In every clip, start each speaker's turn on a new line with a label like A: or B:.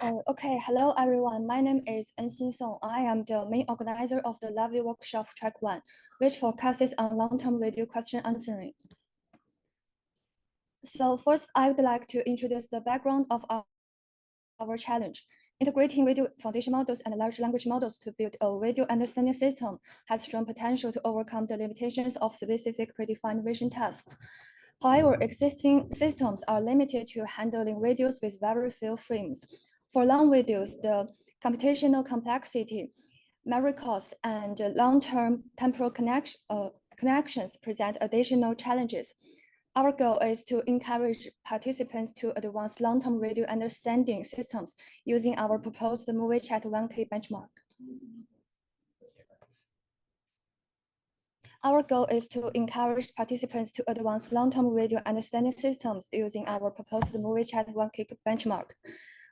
A: Okay, hello everyone. My name is Enxin Song. I am the main organizer of the LOVEU workshop Track1, which focuses on long-term video question answering. So first, I would like to introduce the background of our challenge. Integrating video foundation models and large language models to build a video understanding system has shown potential to overcome the limitations of specific predefined vision tasks. However, existing systems are limited to handling videos with very few frames. For long videos, the computational complexity, memory cost, and long-term temporal connections present additional challenges. Our goal is to encourage participants to advance long-term video understanding systems using our proposed movie chat 1K benchmark. Our goal is to encourage participants to advance long-term video understanding systems using our proposed movie chat 1K benchmark.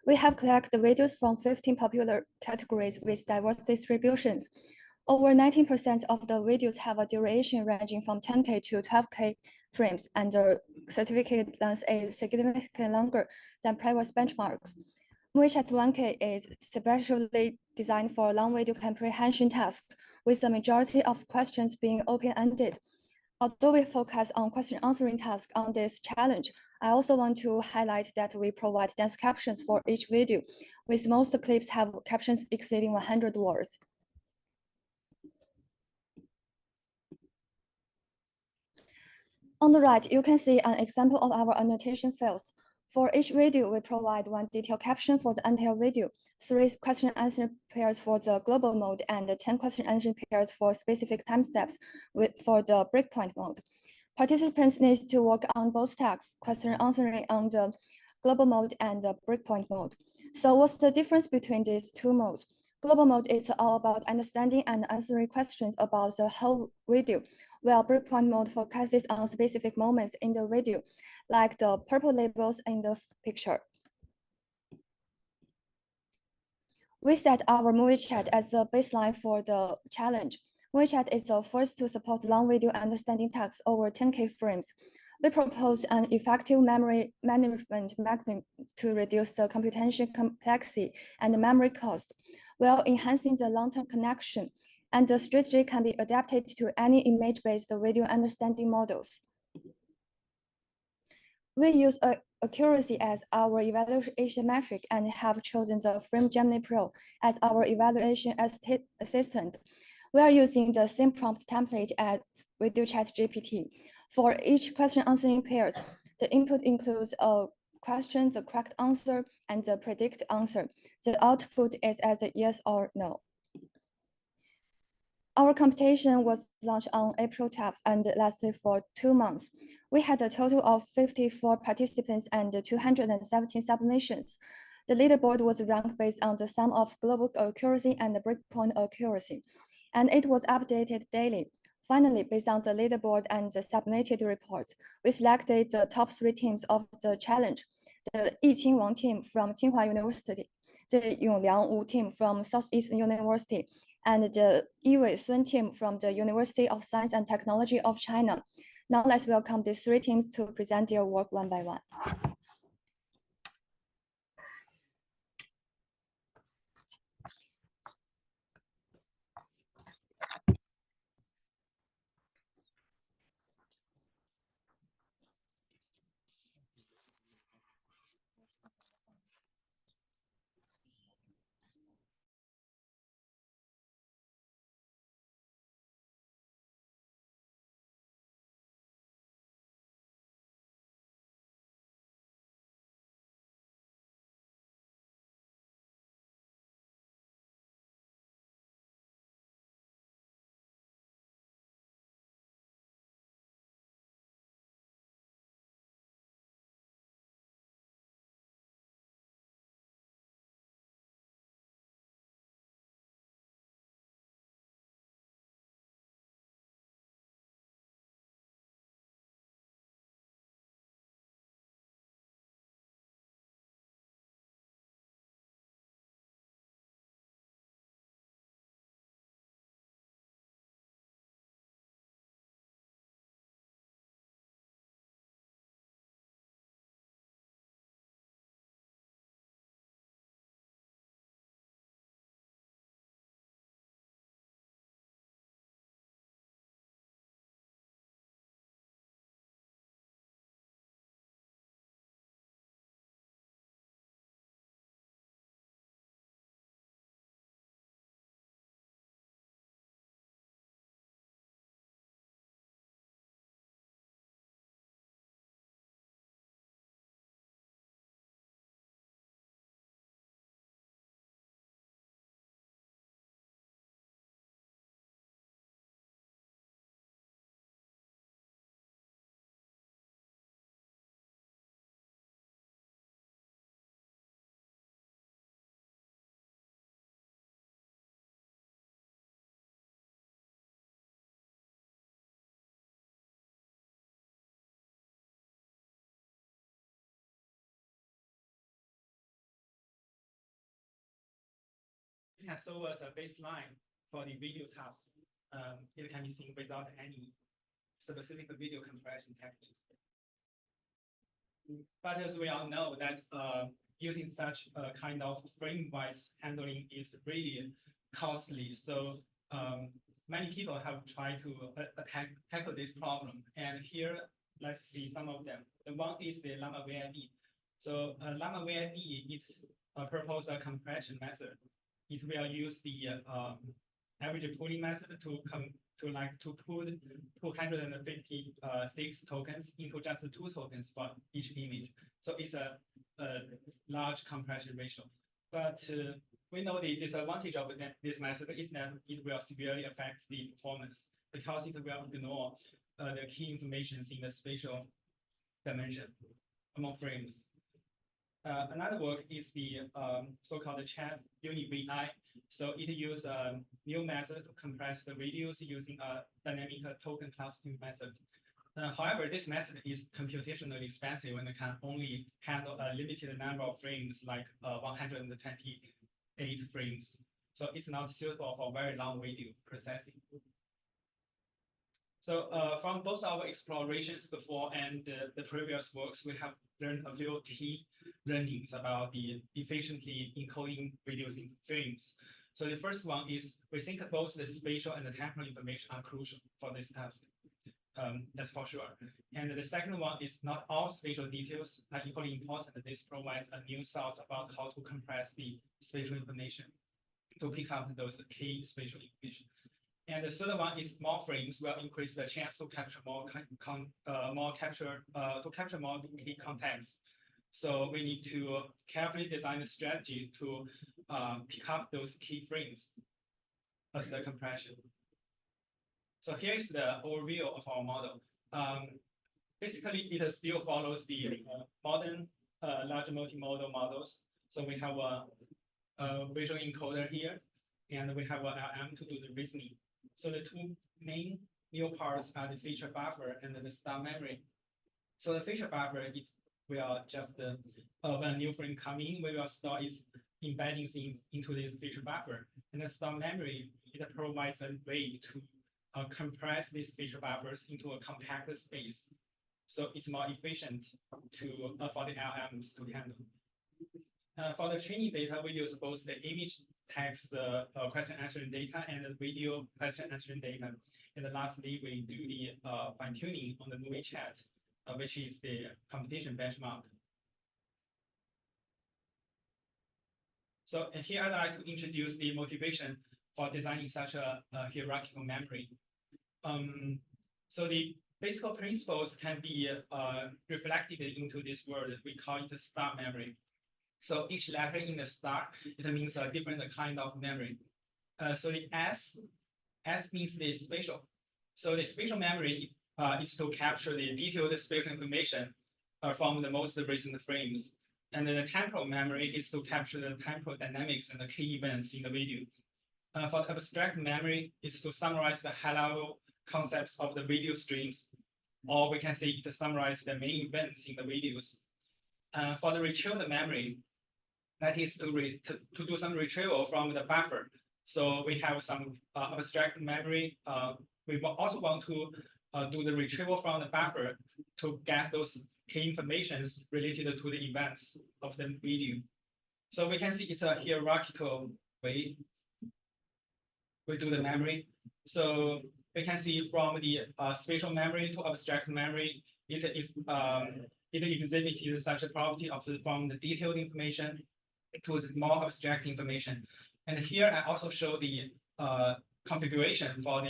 A: We have collected videos from 15 popular categories with diverse distributions. Over 19% of the videos have a duration ranging from 10K to 12K frames, and the certificate length is significantly longer than previous benchmarks. MoviChat 1K is specially designed for long video comprehension tasks, with the majority of questions being open-ended. Although we focus on question answering tasks on this challenge, I also want to highlight that we provide dense captions for each video, with most clips have captions exceeding 100 words. On the right, you can see an example of our annotation fields. For each video, we provide one detailed caption for the entire video, 3 question-answer pairs for the global mode, and 10 question-answer pairs for specific time steps for the breakpoint mode. Participants need to work on both tasks, question answering on the global mode and the breakpoint mode. So what's the difference between these two modes? Global mode is all about understanding and answering questions about the whole video, while breakpoint mode focuses on specific moments in the video, like the purple labels in the picture. We set our movie chat as the baseline for the challenge. Movie chat is the first to support long video understanding tasks over 10K frames. We propose an effective memory management mechanism to reduce the computation complexity and memory cost, while enhancing the long-term connection, and the strategy can be adapted to any image-based video understanding models. We use accuracy as our evaluation metric and have chosen the Frame Gemini Pro as our evaluation assistant. We are using the same prompt template as we do ChatGPT. For each question answering pairs, the input includes a question, the correct answer, and the predict answer. The output is as a yes or no. Our competition was launched on April 12th and lasted for 2 months. We had a total of 54 participants and 217 submissions. The leaderboard was ranked based on the sum of global accuracy and breakpoint accuracy, and it was updated daily. Finally, based on the leaderboard and the submitted reports, we selected the top 3 teams of the challenge: the Yiqing Wang team from Tsinghua University, the Yongliang Wu team from Southeast University, and the Yiwei Sun team from the University of Science and Technology of China. Now let's welcome these 3 teams to present their work one by one.
B: we can serve as a baseline for the video tasks. It can be seen without any specific video compression techniques. But as we all know that using such a kind of frame-wise handling is really costly. So many people have tried to tackle this problem. And here, let's see some of them. The one is the Llama VID. So Llama VID, it proposes a compression method. It will use the average pooling method to put 256 tokens into just 2 tokens for each image. So it's a large compression ratio. But we know the disadvantage of this method is that it will severely affect the performance because it will ignore the key information in the spatial dimension among frames. Another work is the so-called chat unit VI. So it uses a new method to compress the videos using a dynamic token clustering method. However, this method is computationally expensive and can only handle a limited number of frames, like 128 frames. So it's not suitable for very long video processing. So from both our explorations before and the previous works, we have learned a few key learnings about the efficiently encoding videos into frames. So the first one is we think both the spatial and the temporal information are crucial for this task. That's for sure. And the second one is not all spatial details are equally important. This provides a new thought about how to compress the spatial information to pick up those key spatial information. And the third one is more frames will increase the chance to capture more key context. So we need to carefully design a strategy to pick up those key frames as the compression. So here is the overview of our model. Basically, it still follows the modern large multimodal models. So we have a visual encoder here, and we have an LM to do the reasoning. So the two main new parts are the feature buffer and the start memory. So the feature buffer is we are just when a new frame comes in, we will start its embedding things into this feature buffer. And the start memory, it provides a way to compress these feature buffers into a compact space. So it's more efficient to for the LMs to handle. For the training data, we use both the image text question answering data and the video question answering data. And lastly, we do the fine tuning on the movie chat, which is the competition benchmark. So here I'd like to introduce the motivation for designing such a hierarchical memory. So the basic principles can be reflected into this word. We call it a star memory. So each letter in the star, it means a different kind of memory. So the S means the spatial. So the spatial memory is to capture the detailed spatial information from the most recent frames. And then the temporal memory is to capture the temporal dynamics and the key events in the video. For the abstract memory is to summarize the high-level concepts of the video streams, or we can say it summarizes the main events in the videos. For the retrieved memory, that is to do some retrieval from the buffer. So we have some abstract memory. We also want to do the retrieval from the buffer to get those key information related to the events of the video. So we can see it's a hierarchical way we do the memory. So we can see from the spatial memory to abstract memory, it exhibited such a property of from the detailed information to the more abstract information. And here I also show the configuration for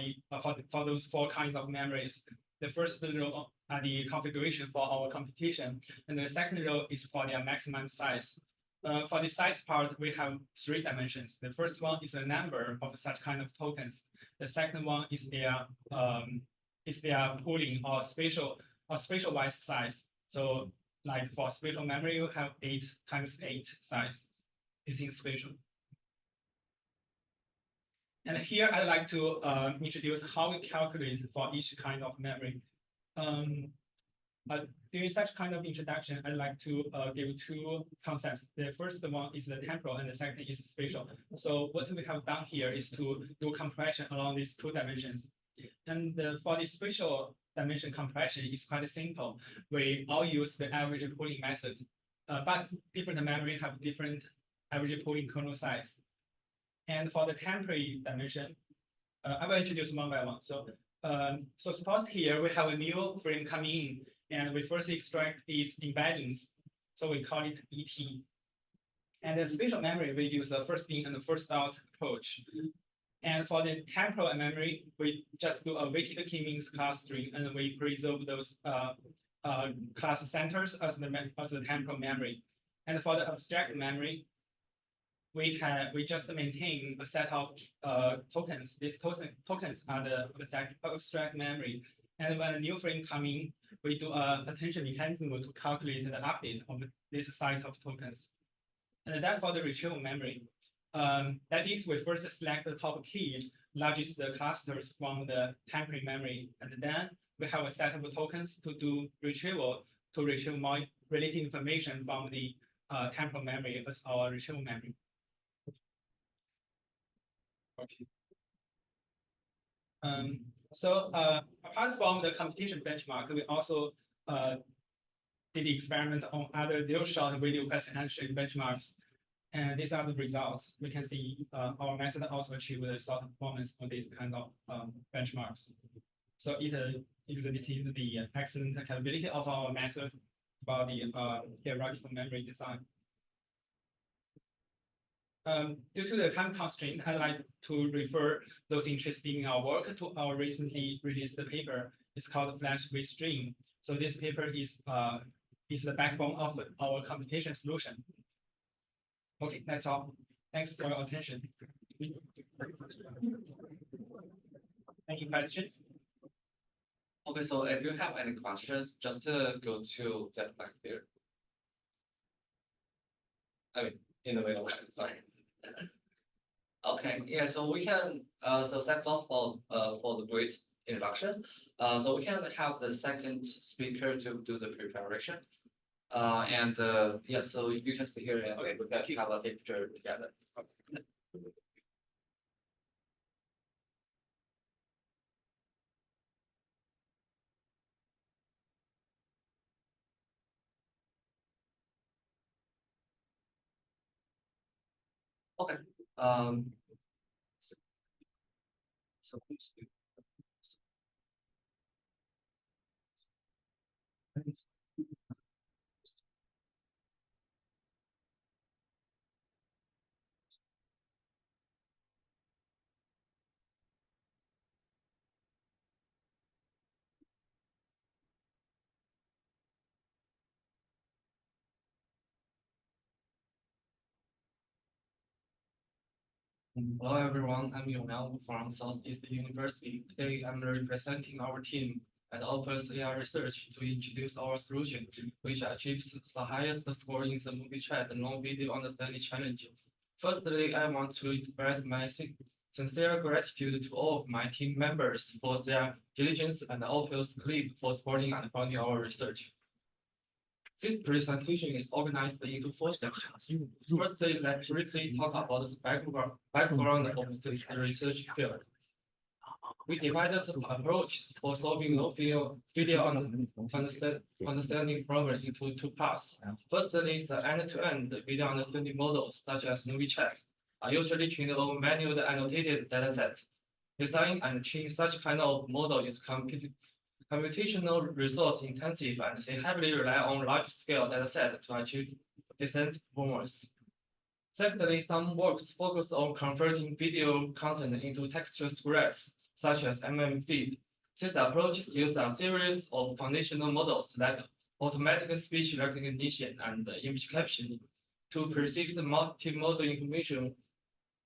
B: those 4 kinds of memories. The first row are the configuration for our computation, and the second row is for their maximum size. For the size part, we have 3 dimensions. The first one is the number of such kind of tokens. The second one is their pooling or spatial-wise size. So, like for spatial memory, you have 8 times 8 size. Is in spatial. And here I'd like to introduce how we calculate for each kind of memory. During such kind of introduction, I'd like to give two concepts. The first one is the temporal, and the second is spatial. So what we have done here is to do compression along these two dimensions. And for the spatial dimension compression, it's quite simple. We all use the average pooling method, but different memory have different average pooling kernel size. And for the temporary dimension, I will introduce one by one. So suppose here we have a new frame coming in, and we first extract these embeddings. So we call it ET. And the spatial memory, we use the first in and the first out approach. And for the temporal memory, we just do a weighted k-means class string, and we preserve those class centers as the temporal memory. And for the abstract memory, we just maintain a set of tokens. These tokens are the abstract memory. And when a new frame comes in, we do a attention mechanism to calculate the update of this size of tokens. And then for the retrieval memory, that is, we first select the top key, largest the clusters from the temporary memory, and then we have a set of tokens to do retrieval to retrieve more related information from the temporal memory as our retrieval memory. Okay. Apart from the competition benchmark, we also did the experiment on other zero-shot video question answer benchmarks. And these are the results. We can see our method also achieved the sort performance on these kind of benchmarks. So it exhibited the excellent capability of our method about the hierarchical memory design. Due to the time constraint, I'd like to refer those interested in our work to our recently released paper. It's called Flash with Stream. So this paper is the backbone of our computation solution. Okay, that's all. Thanks for your attention. Any questions?
C: Okay, so if you have any questions, just go to that back there. I mean, in the middle, sorry. Okay, yeah, so we can, so thanks for the great introduction. So we can have the second speaker to do the preparation. Yeah, so you can see here and okay, we can have a picture together. Okay. So hello everyone, I'm Yonel from Southeast University. Today I'm representing our team at Opus AI Research to introduce our solution, which achieves the highest score in the movie chat non-video understanding challenge. Firstly, I want to express my sincere gratitude to all of my team members for their diligence and Opus colleagues for supporting and funding our research. This presentation is organized into 4 sections. Firstly, let's briefly talk about the background of this research field. We divided the approach for solving low-field video understanding problems into 2 parts. Firstly, the end-to-end video understanding models, such as movie chat, are usually trained on manual annotated dataset. Design and training such kind of model is computational resource intensive, and they heavily rely on large-scale dataset to achieve decent performance. Secondly, some works focus on converting video content into textual scripts, such as feed. This approach uses a series of foundational models like automatic speech recognition and image caption to perceive the multimodal information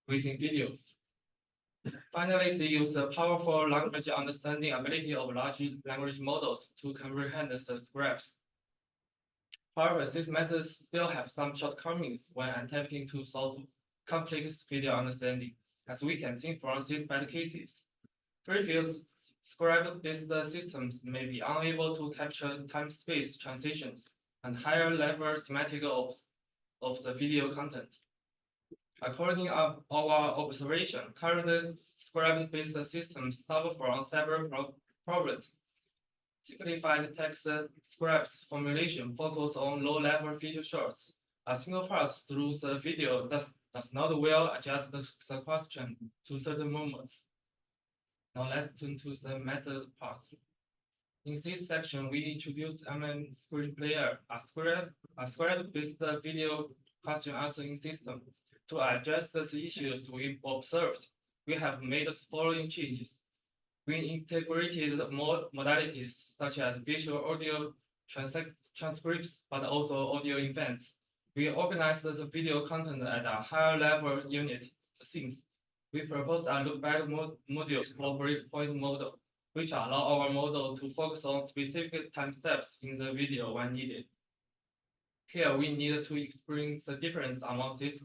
C: within videos. Finally, they use the powerful language understanding ability of large language models to comprehend the scripts. However, these methods still have some shortcomings when attempting to solve complex video understanding, as we can see from these bad cases. Previous Scribe-based systems may be unable to capture time-space transitions and higher-level semantic of the video content. According to our observation, current scribe-based systems suffer from several problems. Simplified text scripts formulation focus on low-level feature shots. A single pass through the video does not well adjust the question to certain moments. Now let's turn to the method parts. In this section, we introduce Screen Player, a script-based video question answering system. To address the issues we observed, we have made the following changes. We integrated more modalities such as visual audio transcripts, but also audio events. We organized the video content at a higher level unit, the scenes. We proposed a look-back module or breakpoint model, which allow our model to focus on specific time steps in the video when needed. Here, we need to explain the difference among these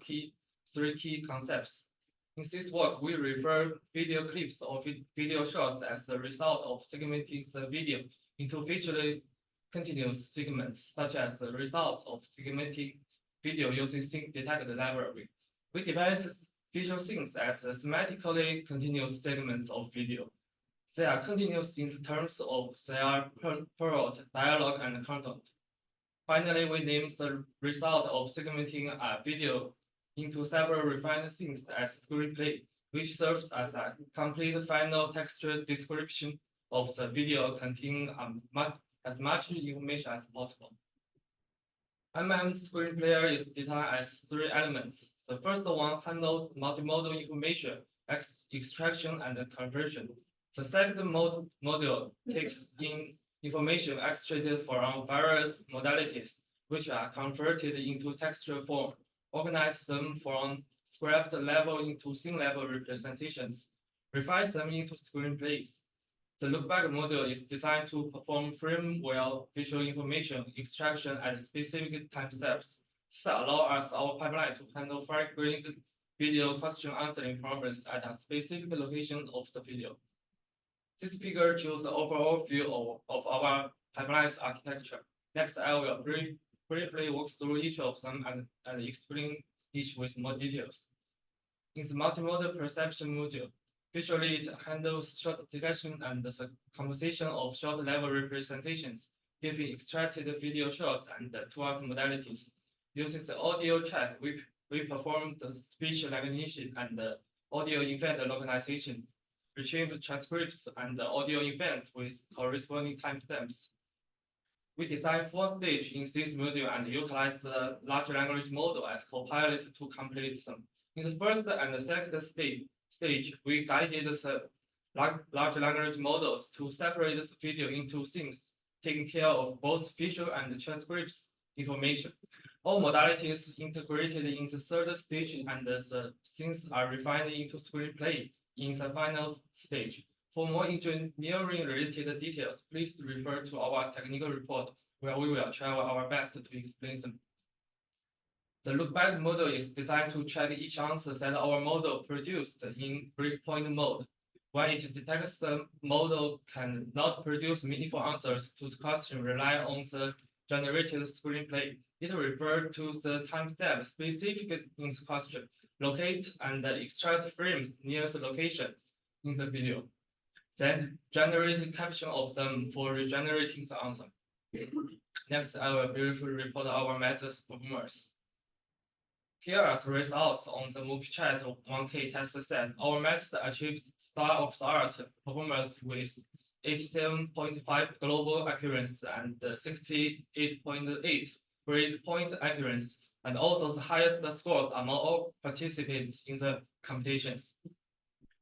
C: three key concepts. In this work, we refer video clips or video shots as the result of segmenting the video into visually continuous segments, such as the results of segmenting video using scene detector library. We devise visual scenes as semantically continuous segments of video. They are continuous in terms of their plot, dialogue, and content. Finally, we name the result of segmenting a video into several refined scenes as screenplay, which serves as a complete final textual description of the video containing as much information as possible. Screen Player is designed as three elements. The first one handles multimodal information extraction and conversion. The second module takes in information extracted from various modalities, which are converted into textual form, organize them from script level into scene level representations, refine them into screenplays. The lookback module is designed to perform frame-aware visual information extraction at specific time steps. This allows our pipeline to handle fine-grained video question answering problems at a specific location of the video. This figure shows the overall view of our pipeline's architecture. Next, I will briefly walk through each of them and explain each with more details. In the multimodal perception module, visually it handles shot detection and the composition of shot level representations, giving extracted video shots and 12 modalities. Using the audio track, we perform the speech recognition and the audio event localization, retrieve transcripts and the audio events with corresponding timestamps. We design 4 stages in this module and utilize the large language model as Copilot to complete them. In the first and the second stage, we guided the large language models to separate the video into scenes, taking care of both visual and transcripts information. All modalities integrated in the third stage and the scenes are refined into screenplay in the final stage. For more engineering-related details, please refer to our technical report, where we will try our best to explain them. The lookback model is designed to track each answer that our model produced in breakpoint mode. When it detects the model cannot produce meaningful answers to the question rely on the generated screenplay, it refers to the timestamp specific in the question, locate and extract frames near the location in the video, then generate a caption of them for regenerating the answer. Next, I will briefly report our method's performance. Here are the results on the movie chat 1K test set. Our method achieved star-of-the-art performance with 87.5 global accuracy and 68.8 breakpoint accuracy, and also the highest scores among all participants in the competitions.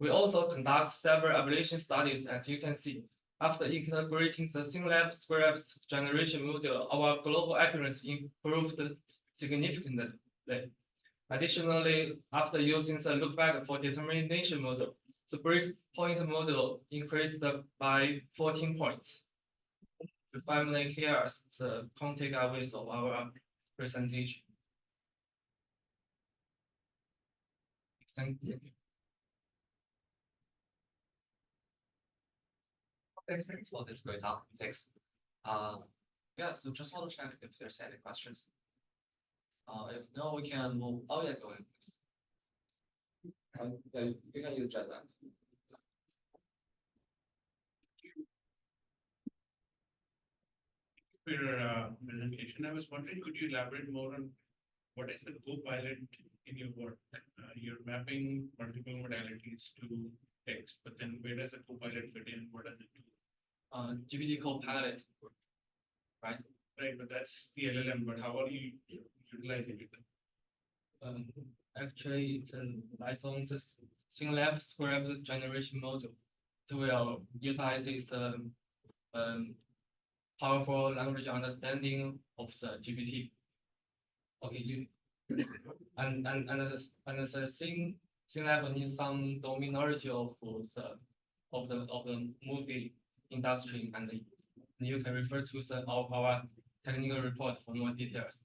C: We also conduct several ablation studies, as you can see. After integrating the SingLab scripts generation module, our global accuracy improved significantly. Additionally, after using the lookback for determination model, the breakpoint model increased by 14 points. Finally, here is the content takeaways of our presentation. Thank you. Thanks for this great talk. Thanks. Yeah, so just want to check if there's any questions. If no, we can move. Oh yeah, go ahead. Yeah, you can use chat.
D: For your presentation, I was wondering, could you elaborate more on what is the Copilot in your work? You're mapping multiple modalities to text, but then where does a Copilot fit in? What does it do?
C: GPT Copilot, right?
D: Right, but that's the LLM, but how are you utilizing it?
C: Actually, it's an iPhone's single-level script generation model. It will utilize its powerful language understanding of the GPT. Okay, and the thing level needs some domain knowledge of the movie industry, and you can refer to our technical report for more details.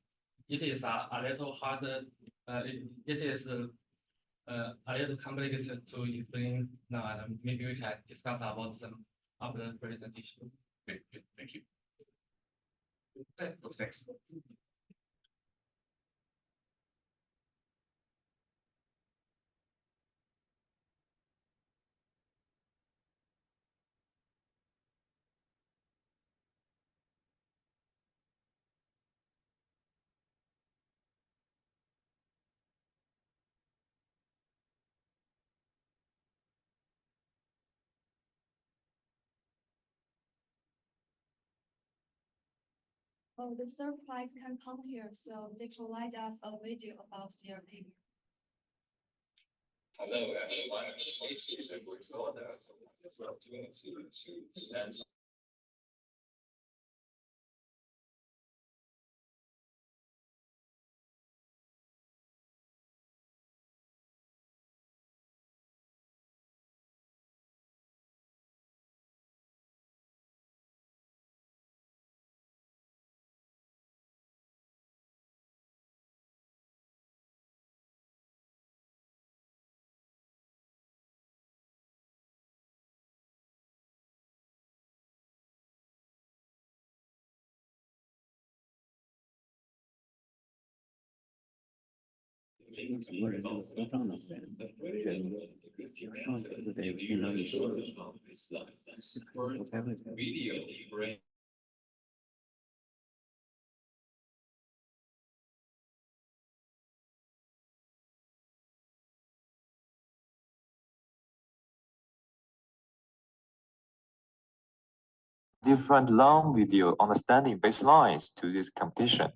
C: It is a little harder. It is a little complex to explain now, and maybe we can discuss about them after the presentation.
D: Okay, thank you.
C: Okay, thanks.
A: Oh, the surprise can come here, so they provide us a video about their paper.
E: Hello everyone, which is a good order. And video
F: different long video understanding baselines to this competition.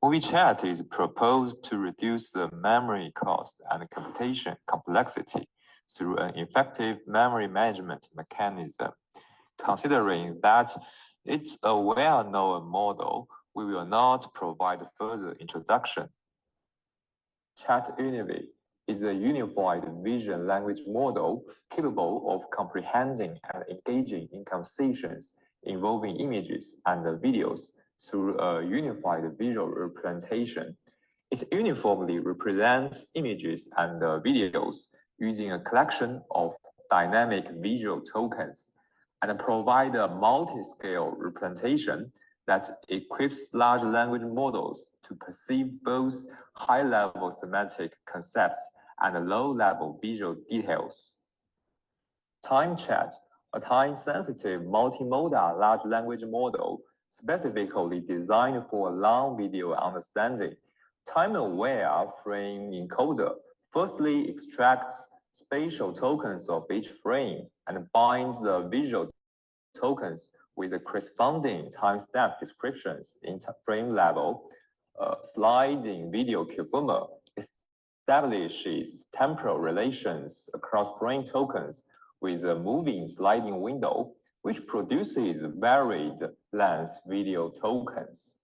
F: Movie chat is proposed to reduce the memory cost and computation complexity through an effective memory management mechanism. Considering that it's a well-known model, we will not provide further introduction. Chat1 is a unified vision language model capable of comprehending and engaging in conversations involving images and videos through a unified visual representation. It uniformly represents images and videos using a collection of dynamic visual tokens and provide a multi-scale representation that equips large language models to perceive both high-level semantic concepts and low-level visual details. Time Chat, a time-sensitive multimodal large language model specifically designed for long video understanding. Time-aware frame encoder firstly extracts spatial tokens of each frame and binds the visual tokens with the corresponding timestamp descriptions in frame level. Sliding video conformer establishes temporal relations across frame tokens with a moving sliding window, which produces varied length video tokens.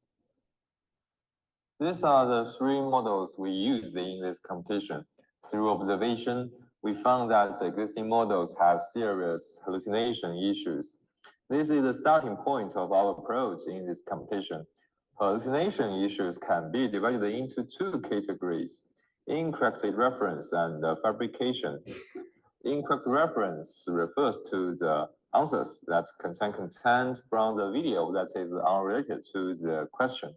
F: These are the three models we used in this competition. Through observation, we found that the existing models have serious hallucination issues. This is the starting point of our approach in this competition. Hallucination issues can be divided into two categories: incorrect reference and fabrication. Incorrect reference refers to the answers that contain content from the video that is unrelated to the question.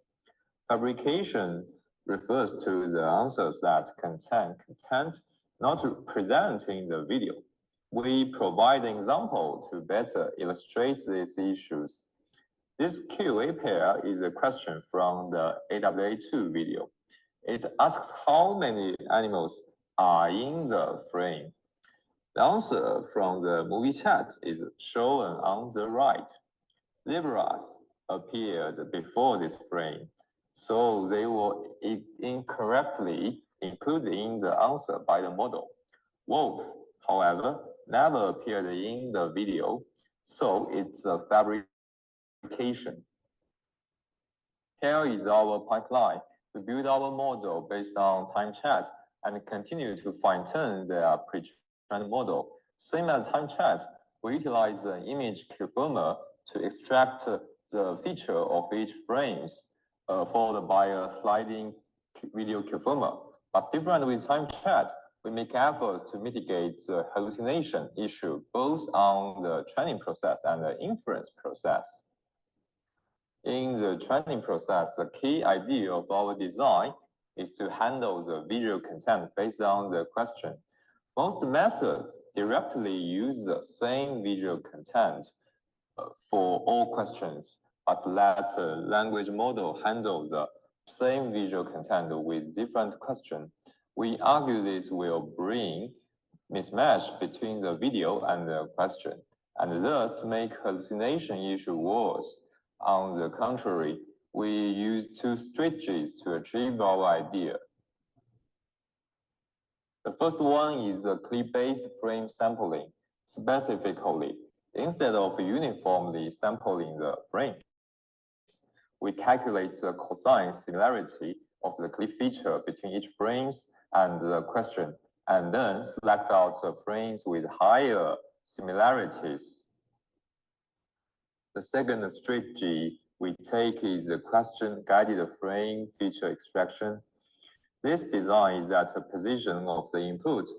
F: Fabrication refers to the answers that contain content not present in the video. We provide an example to better illustrate these issues. This QA pair is a question from the AWA2 video. It asks how many animals are in the frame. The answer from the movie chat is shown on the right. Zebras appeared before this frame, so they were incorrectly included in the answer by the model. Wolf, however, never appeared in the video, so it's a fabrication. Here is our pipeline. We build our model based on time chat and continue to fine-tune their pre-trained model. Same as time chat, we utilize an image confirmer to extract the feature of each frames followed by a sliding video confirmer. But different with time chat, we make efforts to mitigate the hallucination issue both on the training process and the inference process. In the training process, the key idea of our design is to handle the visual content based on the question. Most methods directly use the same visual content for all questions, but let the language model handle the same visual content with different questions. We argue this will bring mismatch between the video and the question, and thus make hallucination issue worse. On the contrary, we use two strategies to achieve our idea. The first one is the clip-based frame sampling. Specifically, instead of uniformly sampling the frames, we calculate the cosine similarity of the clip feature between each frames and the question, and then select out the frames with higher similarities. The second strategy we take is the question-guided frame feature extraction. This design is at the position of the input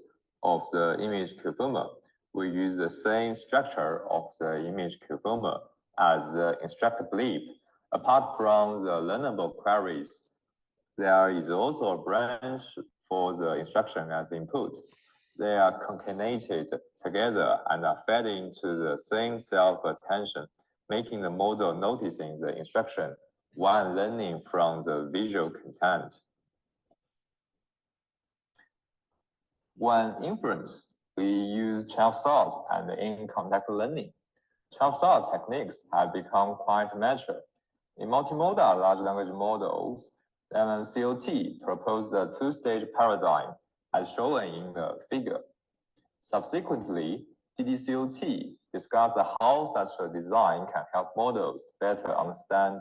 F: of the image confirmer. We use the same structure of the image confirmer as the instruct bleep. Apart from the learnable queries, there is also a branch for the instruction as input. They are concatenated together and are fed into the same self-attention, making the model noticing the instruction while learning from the visual content. When inference, we use chain of thought and in-context learning. Chain of thought techniques have become quite mature. In multimodal large language models, MMCOT proposed a two-stage paradigm as shown in the figure. Subsequently, DDCOT discussed how such a design can help models better understand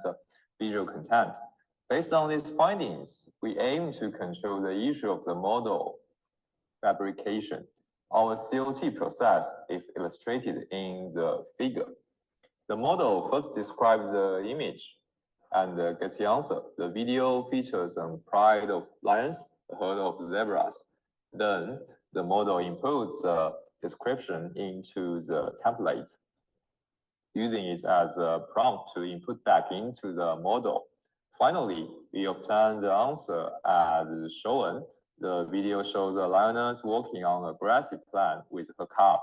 F: visual content. Based on these findings, we aim to control the issue of the model fabrication. Our COT process is illustrated in the figure. The model first describes the image and gets the answer. The video features a pride of lions, a herd of zebras. Then the model inputs the description into the template, using it as a prompt to input back into the model. Finally, we obtain the answer as shown. The video shows a lioness walking on a grassy plain with her cub.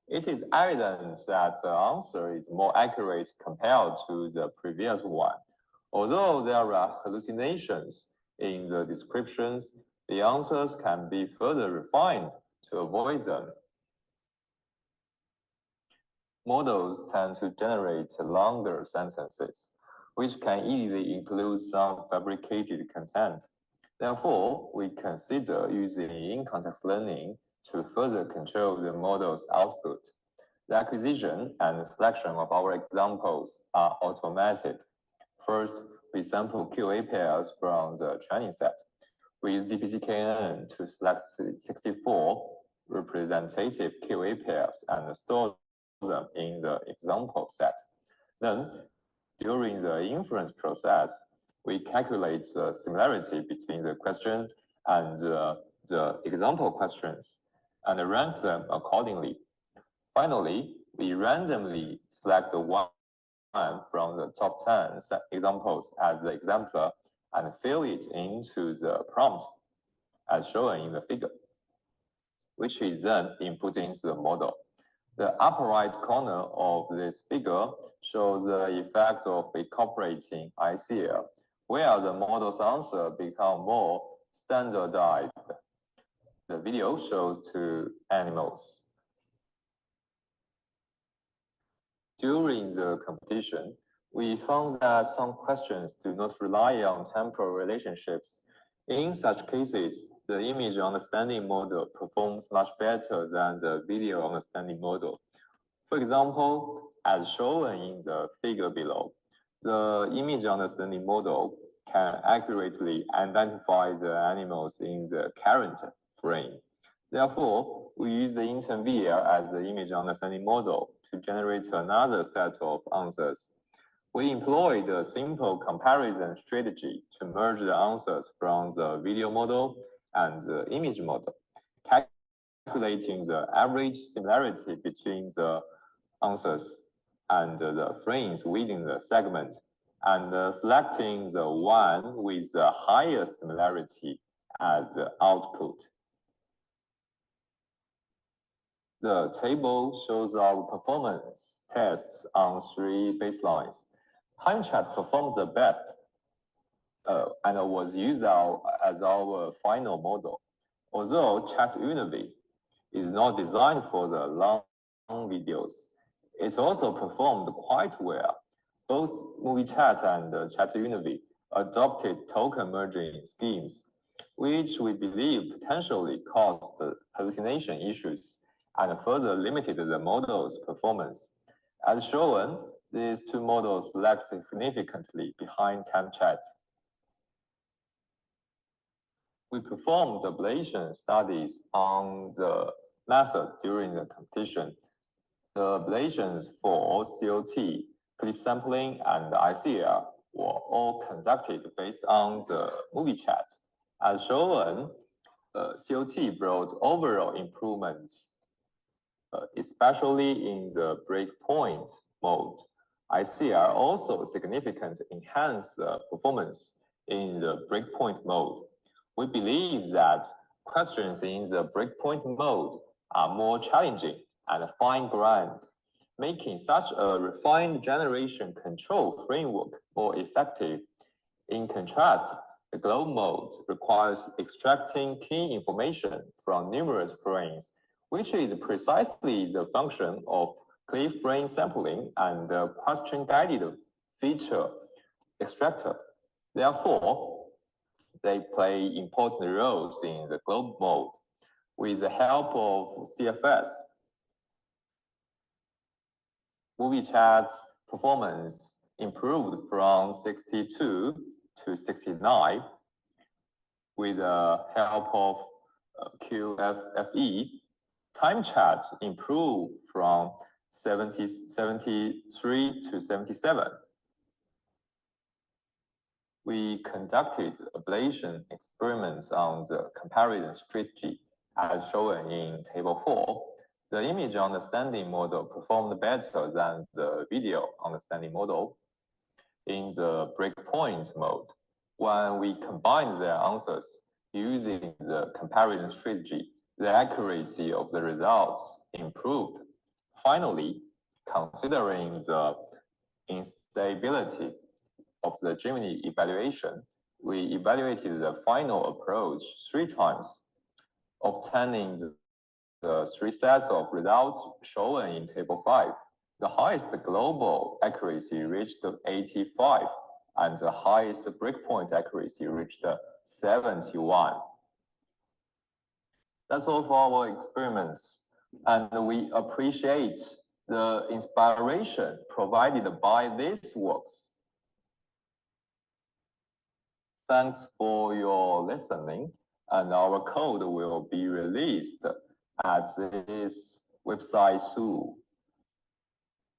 F: It is evident that the answer is more accurate compared to the previous one. Although there are hallucinations in the descriptions, the answers can be further refined to avoid them. Models tend to generate longer sentences, which can easily include some fabricated content. Therefore, we consider using in-context learning to further control the model's output. The acquisition and selection of our examples are automated. First, we sample QA pairs from the training set. We use DPCKNN to select 64 representative QA pairs and store them in the example set. Then, during the inference process, we calculate the similarity between the question and the example questions and rank them accordingly. Finally, we randomly select one from the top 10 examples as the exemplar and fill it into the prompt as shown in the figure, which is then input into the model. The upper right corner of this figure shows the effect of incorporating ICL, where the model's answer become more standardized. The video shows two animals. During the competition, we found that some questions do not rely on temporal relationships. In such cases, the image understanding model performs much better than the video understanding model. For example, as shown in the figure below, the image understanding model can accurately identify the animals in the current frame. Therefore, we use the interviewer as the image understanding model to generate another set of answers. We employed a simple comparison strategy to merge the answers from the video model and the image model, calculating the average similarity between the answers and the frames within the segment, and selecting the one with the highest similarity as the output. The table shows our performance tests on 3 baselines. TimeChat performed the best and was used as our final model. Although Track1 is not designed for the long videos, it also performed quite well. Both MovieChat and Track1 adopted token merging schemes, which we believe potentially caused hallucination issues and further limited the model's performance. As shown, these two models lag significantly behind TimeChat. We performed ablation studies on the method during the competition. The ablations for COT, clip sampling, and ICL were all conducted based on the MovieChat. As shown, COT brought overall improvements, especially in the breakpoint mode. ICL also significantly enhanced performance in the breakpoint mode. We believe that questions in the breakpoint mode are more challenging and fine-grained, making such a refined generation control framework more effective. In contrast, the glow mode requires extracting key information from numerous frames, which is precisely the function of clip frame sampling and the question-guided feature extractor. Therefore, they play important roles in the globe mode. With the help of CFS, MovieChat's performance improved from 62 to 69. With the help of QFFE, TimeChat improved from 73 to 77. We conducted ablation experiments on the comparison strategy as shown in table 4. The image understanding model performed better than the video understanding model. In the breakpoint mode, when we combined their answers using the comparison strategy, the accuracy of the results improved. Finally, considering the instability of the Gemini evaluation, we evaluated the final approach 3 times, obtaining the 3 sets of results shown in table 5. The highest global accuracy reached 85, and the highest breakpoint accuracy reached 71. That's all for our experiments, and we appreciate the inspiration provided by these works. Thanks for your listening, and our code will be released at this website soon.